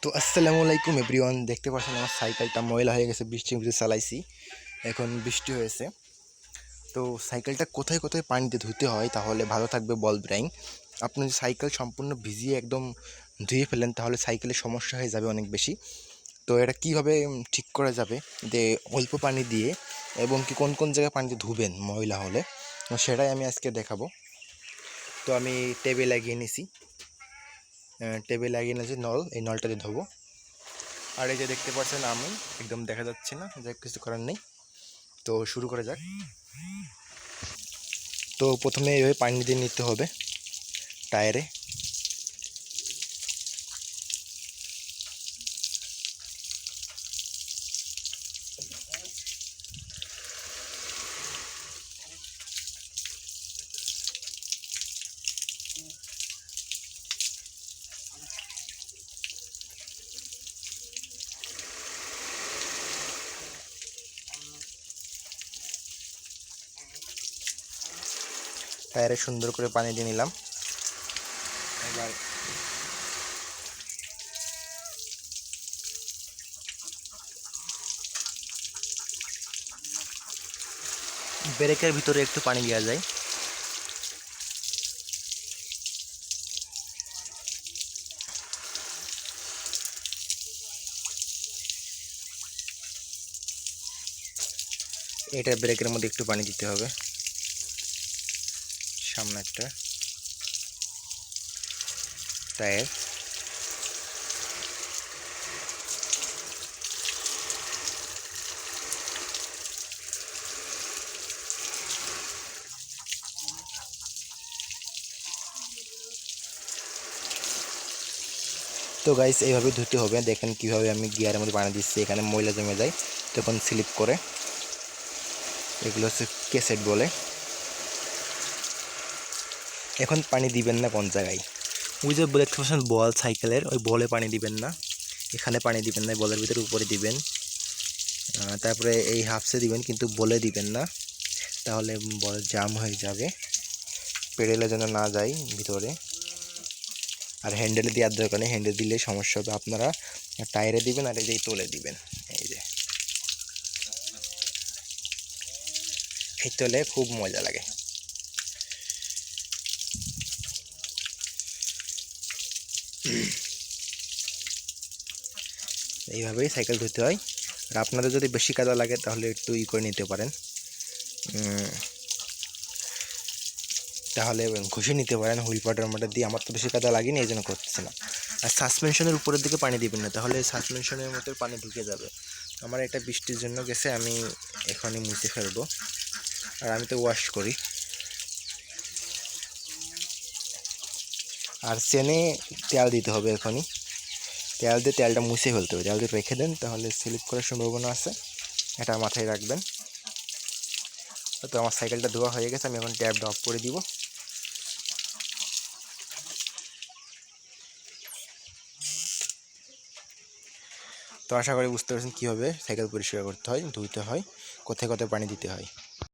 তো আসসালামু আলাইকুম এভরিওয়ান, দেখতে পাচ্ছেন আমার সাইকেলটা ময়লা হয়ে গেছে, বৃষ্টির ভিতরে চালাইছি। এখন বৃষ্টি হয়েছে, তো সাইকেলটা কোথায় কোথায় পানিতে ধুতে হয় তাহলে ভালো থাকবে বল ব্রাইং। আপনি যদি সাইকেল সম্পূর্ণ ভিজিয়ে একদম ধুয়ে ফেলেন তাহলে সাইকেলের সমস্যা হয়ে যাবে অনেক বেশি। তো এটা কীভাবে ঠিক করা যাবে যে অল্প পানি দিয়ে, এবং কি কোন কোন জায়গায় পানিতে ধুবেন ময়লা হলে, তো সেটাই আমি আজকে দেখাবো। তো আমি টেবে লাগিয়ে নিছি, নল, এই নলটা দিয়ে ধোবো। আর এই যে দেখতে পাচ্ছেন আমি একদম দেখা যাচ্ছে না, যাই কিছু করার নেই। তো শুরু করা যাক। তো প্রথমে এইভাবে পানি দিয়ে নিতে হবে টায়ারে। টায়ারে সুন্দর করে পানি দিয়ে নিলাম। এবার ব্রেকের ভিতরে একটু পানি দেওয়া যায়। এটা ব্রেকের মধ্যে একটু পানি দিতে হবে, সামনেরটা টায়ার। তো গাইস এইভাবে ধুতে হবে। দেখেন কিভাবে আমি গিয়ারের মধ্যে পানি দিচ্ছি, এখানে ময়লা জমে যায় তখন স্লিপ করে। এগুলো হচ্ছে কেসেট বলে। এখন পানি দিবেন না কোন জায়গায়, ওই যে দেখতে পাচ্ছেন বল সাইকেলের, ওই বলে পানি দিবেন না, এখানে পানি দিবেন না, বলের ভিতরে উপরে দিবেন। তারপরে এই হাফসে দিবেন, কিন্তু বলে দিবেন না, তাহলে বল জাম হয়ে যাবে, পেডেলে যেন না যায় ভিতরে। আর হ্যান্ডেলে দেওয়ার দরকার নেই, হ্যান্ডেল দিলে সমস্যা হবে। আপনারা টায়ারে দিবেন আর এই যে তোলে দিবেন, এই যে এই তোলে খুব মজা লাগে। এইভাবেই সাইকেল ধুতে হয়। আর আপনাদের যদি বেশি কাদা লাগে তাহলে একটু করে নিতে পারেন, তাহলে ঘষে নিতে পারেন হুইল পাউডার মাটার দিয়ে। আমার তো বেশি কাদা লাগেনি, এই জন্য করতেছি না। আর সাসপেনশনের উপরের দিকে পানি দিবেন না, তাহলে সাসপেনশনের মতো পানি ঢুকে যাবে। আমার এটা বৃষ্টির জন্য গেছে, আমি এখনই মুছে ফেলবো। আর আমি তো ওয়াশ করি। আর চেনে তেল দিতে হবে এখনই, তেল দিয়ে তেলটা মুছে ফেলতে হবে। তেল দিয়ে রেখে দেন, তাহলে স্লিপ করার সম্ভাবনা আছে, এটা মাথায় রাখবেন। তো আমার সাইকেলটা ধোয়া হয়ে গেছে, আমি এখন ট্যাপটা অফ করে দিব। তো আশা করি বুঝতে পারছেন কীভাবে সাইকেল পরিষ্কার করতে হয়, ধুইতে হয়, কোথায় কোথায় পানি দিতে হয়।